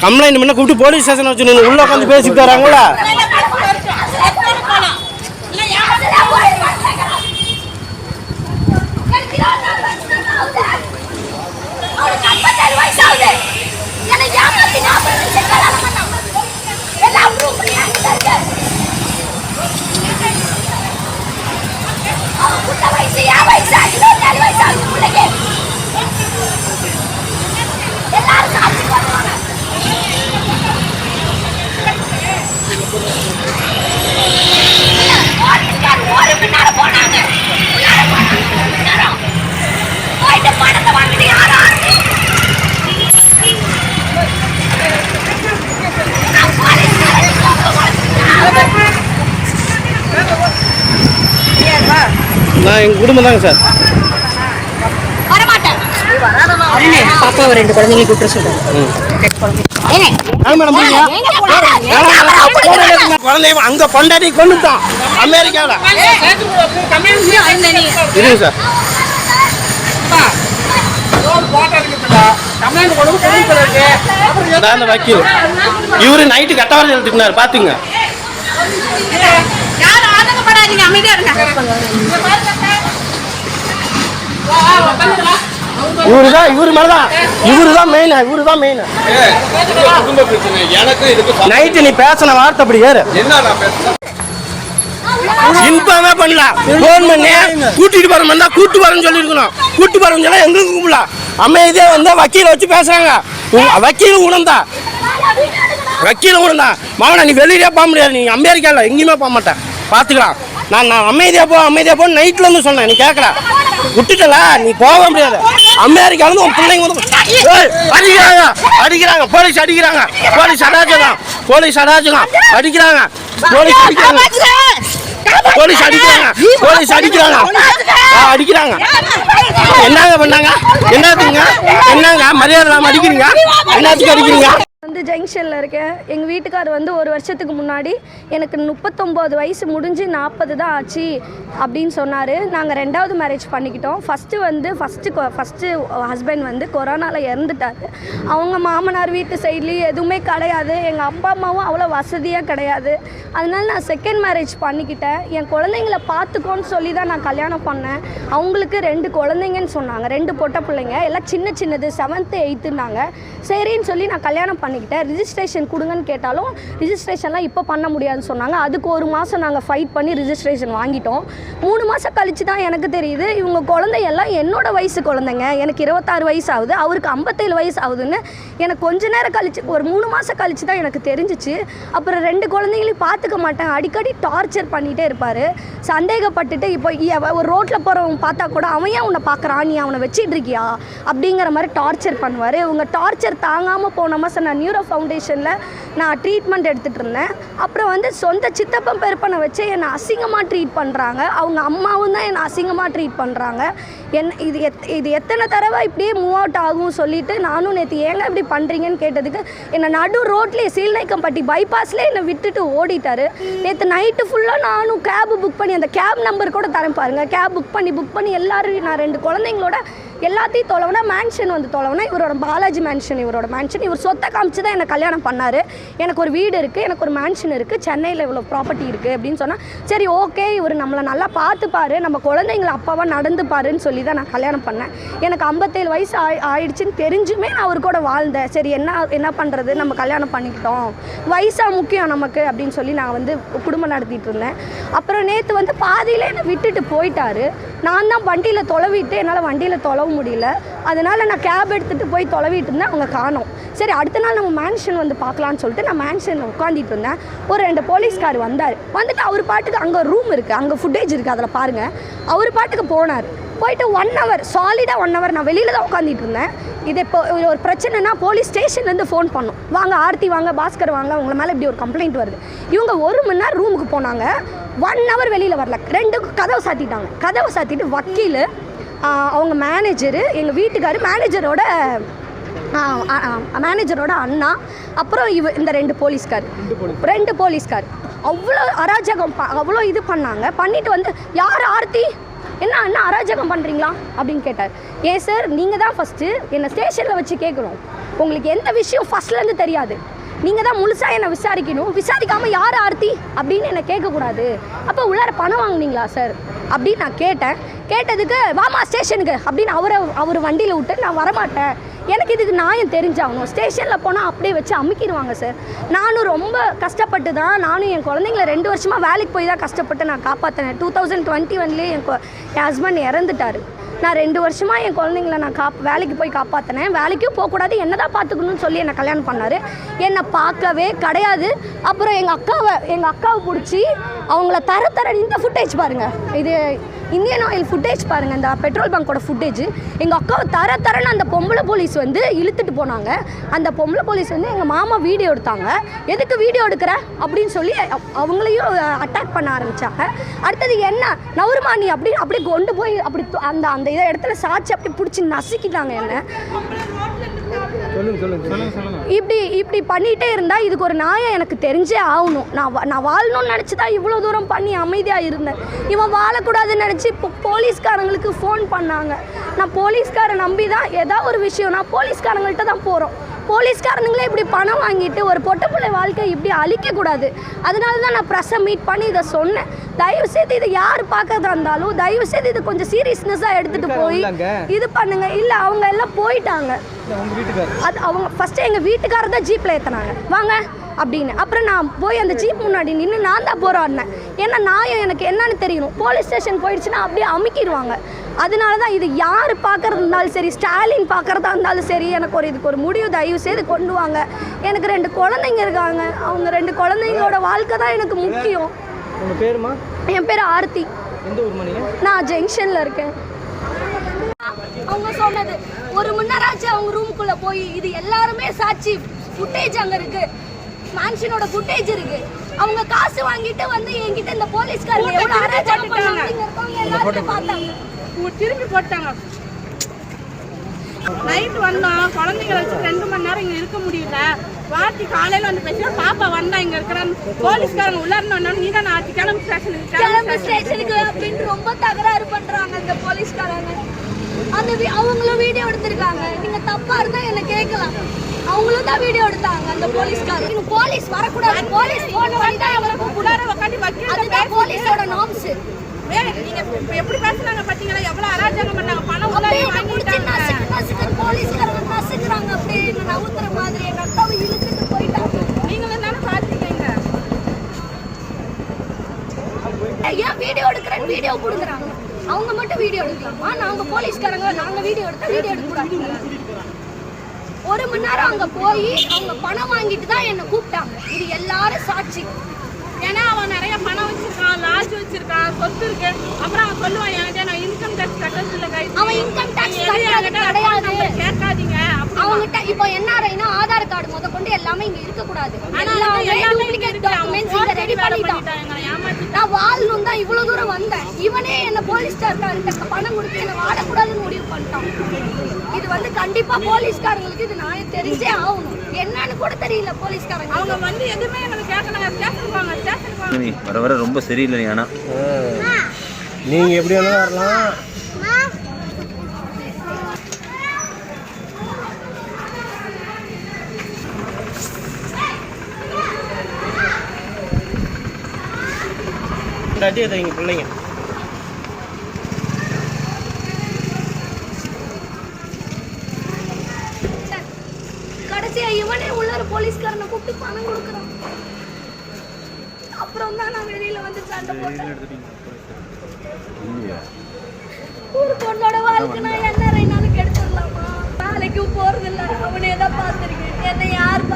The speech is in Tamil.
கம்ப்ளைண்ட் பண்ண கூப்பிட்டு போலீஸ் ஸ்டேஷன் வச்சு உள்ள உட்காந்து பேசிட்டு வராங்களா? நான் எங்கள் குடும்பம் தாங்க சார். பாப்பா ஒரு 2 குழந்தைங்க கூப்பிட்டு சொல்றேன். குழந்தை அங்க பொண்டாட்டி கொண்டுட்டான் அமெரிக்காவில். இருங்க சார். வக்கீல் இவரு நைட்டு கட்டவரை எழுதினார் பாத்துங்க. நைட்டு நீ பேசின வார்த்தை அப்படி ஏறு. இன்ஃபார்மே பண்ணலாம். போன் பண்ணி கூட்டிட்டு போறோம்னா கூட்டு போறேன்னு சொல்லிருக்கணும். கூட்டு போறோம்னு சொன்னா எங்களுக்கு கூப்பிடலாம். அமைதியா வந்து வக்கீல வச்சு பேசுறாங்க. வக்கீல் உணர்ந்தா மாவன நீ வெளியிலே போக முடியாது. நீ அமெரிக்காவில் எங்கேயுமே போக மாட்டேன் பார்த்துக்கலாம். நான் அமைதியா போ நைட்ல இருந்து சொன்னேன். நீ கேட்கல விட்டுட்டல. நீ போக முடியாது. அமெரிக்காவிலேருந்து உன் பிள்ளைங்க வந்து அடிக்கிறாங்க. போலீஸ் அடிக்கிறாங்க. போலீஸ் அடாஜகம் அடிக்கிறாங்க. என்னங்க பண்ணாங்க? என்னங்க மரியாதை இல்லாம அடிக்கிறீங்க? என்னத்துக்கு அடிக்கிறீங்க? வந்து ஜங்ஷனில் இருக்கேன். எங்கள் வீட்டுக்கார் வந்து 1 வருஷத்துக்கு முன்னாடி எனக்கு 39 வயசு முடிஞ்சு 40 தான் ஆச்சு அப்படின்னு சொன்னார். நாங்கள் 2வது மேரேஜ் பண்ணிக்கிட்டோம். ஃபஸ்ட்டு ஹஸ்பண்ட் வந்து கொரோனாவில் இறந்துட்டார். அவங்க மாமனார் வீட்டு சைட்லேயும் எதுவுமே கிடையாது. எங்கள் அப்பா அம்மாவும் அவ்வளோ வசதியாக கிடையாது. அதனால நான் 2nd மேரேஜ் பண்ணிக்கிட்டேன். என் குழந்தைங்கள பார்த்துக்கோன்னு சொல்லி தான் நான் கல்யாணம் பண்ணேன். அவங்களுக்கு 2 குழந்தைங்கன்னு சொன்னாங்க. 2 பொட்ட பிள்ளைங்க எல்லாம் சின்னது 7th 8th சரின்னு சொல்லி நான் கல்யாணம் பண்ணிக்கிட்டேன். ரிஜிஸ்ட்ரேஷன் கொடுங்கன்னு கேட்டாலும் ரிஜிஸ்ட்ரேஷன்லாம் இப்போ பண்ண முடியாதுன்னு சொன்னாங்க. அதுக்கு 1 மாதம் நாங்கள் ஃபைட் பண்ணி ரிஜிஸ்ட்ரேஷன் வாங்கிட்டோம். 3 மாதம் கழிச்சு தான் எனக்கு தெரியுது இவங்க குழந்தையெல்லாம் என்னோட வயசு குழந்தைங்க. எனக்கு 26 வயசு ஆகுது, அவருக்கு 57 வயசு ஆகுதுன்னு எனக்கு கொஞ்ச நேரம் கழிச்சு, ஒரு 3 மாதம் கழிச்சு தான் எனக்கு தெரிஞ்சிச்சு. அப்புறம் 2 குழந்தைங்களையும் பார்த்துக்க மாட்டேன், அடிக்கடி டார்ச்சர் பண்ணிகிட்டே இருப்பார். சந்தேகப்பட்டுட்டு இப்போ ஒரு ரோட்டில் போகிறவங்க பார்த்தா கூட அவன் ஏன் உன்னை பார்க்குறான், நீ அவனை வச்சிட்டு இருக்கியா அப்படிங்கிற மாதிரி டார்ச்சர் பண்ணுவார். இவங்க டார்ச்சர் தாங்காமல் போன மாதம் நான் நியூரோ ஃபவுண்டேஷனில் நான் ட்ரீட்மெண்ட் எடுத்துகிட்டு இருந்தேன். அப்புறம் வந்து சொந்த சித்தப்பன் பெருப்பனை வச்சு என்னை அசிங்கமாக ட்ரீட் பண்ணுறாங்க. அவங்க அம்மாவும் தான் என்னை அசிங்கமாக ட்ரீட் பண்ணுறாங்க. இது எத்தனை தடவை இப்படியே மூவ் அவுட் ஆகும் சொல்லிவிட்டு நானும் நேற்று ஏங்க இப்படி பண்ணுறீங்கன்னு கேட்டதுக்கு என்னை நடு ரோட்லேயே சீல்நாயக்கம்பட்டி பைபாஸ்லேயே என்னை விட்டுட்டு ஓடிட்டார். நேற்று நைட்டு ஃபுல்லாக நானும் கேபு புக் பண்ணி, அந்த கேப் நம்பர் கூட தரேன் பாருங்கள், கேப் புக் பண்ணி எல்லோரும் நான் 2 குழந்தைங்களோட எல்லாத்தையும் தொலைவுனா மேன்ஷன் வந்து தொலைவுனா இவரோட பாலாஜி மேன்ஷன், இவரோட மேன்ஷன். இவர் சொத்தை காமிச்சு தான் என்னை கல்யாணம் பண்ணார். எனக்கு ஒரு வீடு இருக்குது, எனக்கு ஒரு மேன்ஷன் இருக்குது, சென்னையில் இவ்வளோ ப்ராப்பர்ட்டி இருக்குது அப்படின்னு சொன்னால் சரி ஓகே இவர் நம்மளை நல்லா பார்த்துப்பாரு, நம்ம குழந்தைங்களை அப்பாவாக நடந்துப்பாருன்னு சொல்லி தான் நான் கல்யாணம் பண்ணேன். எனக்கு 57 வயசு ஆயிடுச்சுன்னு தெரிஞ்சுமே நான் அவர் கூட வாழ்ந்தேன். சரி என்ன பண்ணுறது, நம்ம கல்யாணம் பண்ணிக்கிட்டோம், வயசாக முக்கியம் நமக்கு அப்படின்னு சொல்லி நான் வந்து குடும்பம் நடத்திட்டு இருந்தேன். அப்புறம் நேற்று வந்து பாதியிலே என்னை விட்டுட்டு போயிட்டார். நான் தான் வண்டியில் தொலைவிட்டு என்னால் வண்டியில் தொலைவ முடியல. அதனால் நான் கேப் எடுத்துகிட்டு போய் தொலைவிட்டு இருந்தேன். அவங்க காணோம். சரி அடுத்த நாள் நம்ம மேன்ஷன் வந்து பார்க்கலான்னு சொல்லிட்டு நான் மேன்ஷனில் உட்காந்துட்டு இருந்தேன். ஒரு 2 போலீஸ்கார் வந்துட்டு அவர் பாட்டுக்கு அங்கே ரூம் இருக்குது, அங்கே ஃபுட்டேஜ் இருக்குது, அதில் பாருங்கள். அவர் பாட்டுக்கு போயிட்டு 1 hour சாலிடாக 1 hour நான் வெளியில் தான் உட்காந்துட்டு இருந்தேன். இது இப்போ ஒரு பிரச்சனைனா போலீஸ் ஸ்டேஷன்லேருந்து ஃபோன் பண்ணோம், வாங்க ஆர்த்தி வாங்க, பாஸ்கர் வாங்க, உங்களை மேலே இப்படி ஒரு கம்ப்ளைண்ட் வருது. இவங்க 1 மணி நேரம் ரூமுக்கு போனாங்க, 1 hour வெளியில் வரல. 2 கதவை சாத்திட்டாங்க. கதவை சாத்திட்டு வக்கீல், அவங்க மேனேஜரு, எங்கள் வீட்டுக்காரு, மேனேஜரோட அண்ணா, அப்புறம் இந்த 2 போலீஸ்கார் அவ்வளோ அராஜகம், அவ்வளோ இது பண்ணாங்க. பண்ணிவிட்டு வந்து யார் ஆர்த்தி என்ன அராஜகம் பண்ணுறீங்களா அப்படின்னு கேட்டார். ஏன் சார் நீங்கள் தான் ஃபஸ்ட்டு என்னை ஸ்டேஷனில் வச்சு கேட்குறோம், உங்களுக்கு எந்த விஷயம் ஃபஸ்ட்லேருந்து தெரியாது, நீங்கள் தான் முழுசாக என்னை விசாரிக்கணும், விசாரிக்காமல் யார் ஆர்த்தி அப்படின்னு என்னை கேட்கக்கூடாது, அப்போ உள்ளார பணம் வாங்குனீங்களா சார் அப்படின்னு நான் கேட்டேன். கேட்டதுக்கு வாமா ஸ்டேஷனுக்கு அப்படின்னு அவர் வண்டியில் விட்டு நான் வரமாட்டேன், எனக்கு இதுக்கு நியாயம் தெரிஞ்சாகணும், ஸ்டேஷனில் போனால் அப்படியே வச்சு அமுக்கிடுவாங்க சார். நானும் ரொம்ப கஷ்டப்பட்டு தான், நானும் என் குழந்தைங்கள 2 வருஷமாக வேலைக்கு போய் தான் கஷ்டப்பட்டு நான் காப்பாற்றினேன். 2021 என் ஹஸ்பண்ட் இறந்துட்டார். நான் 2 வருஷமாக என் குழந்தைங்கள நான் வேலைக்கு போய் காப்பாற்றினேன். வேலைக்கும் போகக்கூடாது, என்ன தான் பார்த்துக்கணும்னு சொல்லி என்னை கல்யாணம் பண்ணார். என்னை பார்க்கவே கிடையாது. அப்புறம் எங்கள் அக்காவை பிடிச்சி அவங்கள தர இந்த ஃபுட்டேஜ் பாருங்கள், இது இந்தியன் ஆயில் ஃபுட்டேஜ் பாருங்கள், இந்த பெட்ரோல் பங்கோட ஃபுட்டேஜ். எங்கள் அக்காவை தரன்னு அந்த பொம்பளை போலீஸ் வந்து இழுத்துட்டு போனாங்க. அந்த பொம்பளை போலீஸ் வந்து எங்கள் மாமா வீடியோ எடுத்தாங்க. எதுக்கு வீடியோ எடுக்கிற அப்படின்னு சொல்லி அவங்களையும் அட்டாக் பண்ண ஆரம்பித்தாங்க. அடுத்தது என்ன நவருமானி அப்படின்னு அப்படியே கொண்டு போய் அப்படி அந்த இதை இடத்துல சாட்சி அப்படி பிடிச்சி நசுக்கிட்டாங்க என்ன. இப்படி பண்ணிகிட்டே இருந்தால் இதுக்கு ஒரு நியாயம் எனக்கு தெரிஞ்சே ஆகணும். நான் வாழணும்னு நினச்சி தான் இவ்வளோ தூரம் பண்ணி அமைதியாக இருந்தேன். இவன் வாழக்கூடாதுன்னு நினச்சி இப்போ போலீஸ்காரங்களுக்கு ஃபோன் பண்ணாங்க. நான் போலீஸ்காரை நம்பி தான் ஏதாவது ஒரு விஷயம்னா போலீஸ்காரங்கள்ட்ட தான் போகிறோம். போலீஸ்காரனுங்களே இப்படி பணம் வாங்கிட்டு ஒரு பொட்ட பிள்ளை வாழ்க்கை இப்படி அழிக்கக்கூடாது. அதனால தான் நான் ப்ரெஸ்ஸை மீட் பண்ணி இதை சொன்னேன். தயவுசெய்து இதை யார் பார்க்கறதா இருந்தாலும் தயவுசெய்து இது கொஞ்சம் சீரியஸ்னஸாக எடுத்துகிட்டு போய் இது பண்ணுங்க. இல்லை அவங்க எல்லாம் போயிட்டாங்க. அது அவங்க ஃபஸ்ட்டு எங்கள் வீட்டுக்காரர் தான் ஜீப்பில் ஏற்றினாங்க வாங்க அப்படின்னு. அப்புறம் நான் போய் அந்த ஜீப் முன்னாடி நின்று நான் தான் போராடினேன். ஏன்னா நியாயம் எனக்கு என்னன்னு தெரியணும். போலீஸ் ஸ்டேஷன் போயிடுச்சுன்னா அப்படியே அமுக்கிடுவாங்க. அதனால தான் இது யார் பார்க்குறது இருந்தாலும் சரி, ஸ்டாலின் பார்க்குறதா இருந்தாலும் சரி, எனக்கு இதுக்கு ஒரு முடிவு தயவு செய்து கொண்டு வாங்க. எனக்கு 2 குழந்தைங்க இருக்காங்க. அவங்க 2 குழந்தைங்களோட வாழ்க்கை தான் எனக்கு முக்கியம். உங்கள் பேருமா? என் பேர் ஆர்த்தி. எந்த ஊர் மணிங்க? நான் ஜங்ஷனில் இருக்கேன். அவங்க சொன்னது 1 மணி நேரம் ஆச்சு அவங்க ரூமுக்குள்ளே போய். இது எல்லாருமே சாட்சி, ஃபுட்டேஜ் அங்கே இருக்குது, மேன்ஷனோட ஃபுட்டேஜ் இருக்கு. அவங்க காசு வாங்கிட்டு வந்து என்கிட்ட இந்த போலீஸ்காரங்க எவ்வளவு அராஜகம் பண்ணாங்க எல்லாரும் பார்த்தாங்க. திரும்பி போட்டாங்க. நைட் வந்தோம், குழந்தைங்களை வச்சு 2 மணி நேரம் இங்கே இருக்க முடியல. வாட்டி காலையில் வந்து பேசினா பாப்பா வந்தா இங்கே இருக்கிறான். போலீஸ்காரங்க உள்ளாருன்னு நீ தான் ஆச்சு கிளம்பு ஸ்டேஷனுக்கு அப்படின்னு ரொம்ப தகராறு பண்றாங்க அந்த போலீஸ்காரங்க. அந்த அவங்களும் வீடியோ எடுத்திருக்காங்க. நீங்க தப்பா இருந்தா என்ன கேட்கலாம். அவங்களும் தான் வீடியோ எடுத்தாங்க அந்த போலீஸ்காரங்க. போலீஸ் வரக்கூடாது, போலீஸ் போன வந்தா அவங்களுக்கு குடார உட்காந்து வைக்க. அதுதான் போலீஸோட நார்ம்ஸ். நீங்க எப்படி பேசுறாங்க பாத்தீங்களா? எவ்வளவு அராஜகம் பண்ணாங்க. பணம் உள்ளாரே வாங்கிட்டாங்க. போலீஸ்காரங்க நசுக்குறாங்க. அப்படியே நவுத்துற மாதிரி எங்க அக்காவை இழுத்துட்டு போயிட்டாங்க. நீங்களும் தானே பாத்தீங்க. ஏன் வீடியோ எடுக்கிறேன்னு வீடியோ கொடுக்குறாங்க. அவங்க மட்டும் வீடியோ எடுக்கலாமா? நாங்க போலீஸ்காரங்க நாங்க வீடியோ எடுத்தா வீடியோ எடுக்கக்கூடாது. 1 மணி நேரம் அங்க போய் அவங்க பணம் வாங்கிட்டு தான் என்ன கூப்பிட்டாங்க. இது எல்லாரும் சாட்சி. ஏன்னா அவன் நிறைய பணம் வச்சிருக்கான், லாட்ஜ் வச்சிருக்கான், சொத்து இருக்கு. அப்புறம் அவன் சொல்லுவான் என்கிட்ட நான் இன்கம் டேக்ஸ் கட்டறது இல்லை கைது. அவன் இன்கம் டேக்ஸ் கிடையாது கேட்காதீங்க. அவங்ககிட்ட இப்போ என்ஆர்ஐனா ஆதார் கார்டு முத கொண்டு எல்லாமே இங்க இருக்க கூடாது. ரெடி பண்ணிட்டாங்க. நான் வாழணும் தான் இவ்வளவு தூரம் வந்தேன். இவனே என்ன போலீஸ்காரர்கிட்ட பணம் கொடுத்து என்ன வாழக்கூடாதுன்னு முடிவு பண்ணிட்டான். இது வந்து கண்டிப்பா போலீஸ்காரங்களுக்கு இது நான் தெரிஞ்சே ஆகணும். என்னன்னு கூட தெரியல போலீஸ்காரங்க. அவங்க வந்து எதுவுமே எங்களுக்கு கேட்கணும். வர வர ரொம்ப சரியில்லை. ஆனா நீங்க எப்படி வேணாலும் வரலாம். அடி எதைங்க பிள்ளைங்க கடைசியா இவனே உள்ளார போலீஸ்காரனை கூப்பிட்டு பணம் கொடுக்குறான். அப்புறம் தான் நான் வெளியில வந்து சண்டை போட்டேன். ஒரு பொண்ணோட வாழ்க்கை நான் என்ன ரெண்டாலும் கெடுத்துடலாமா? வேலைக்கும் போறதில்ல, அவனே தான் பார்த்துருக்கேன். என்னை யார்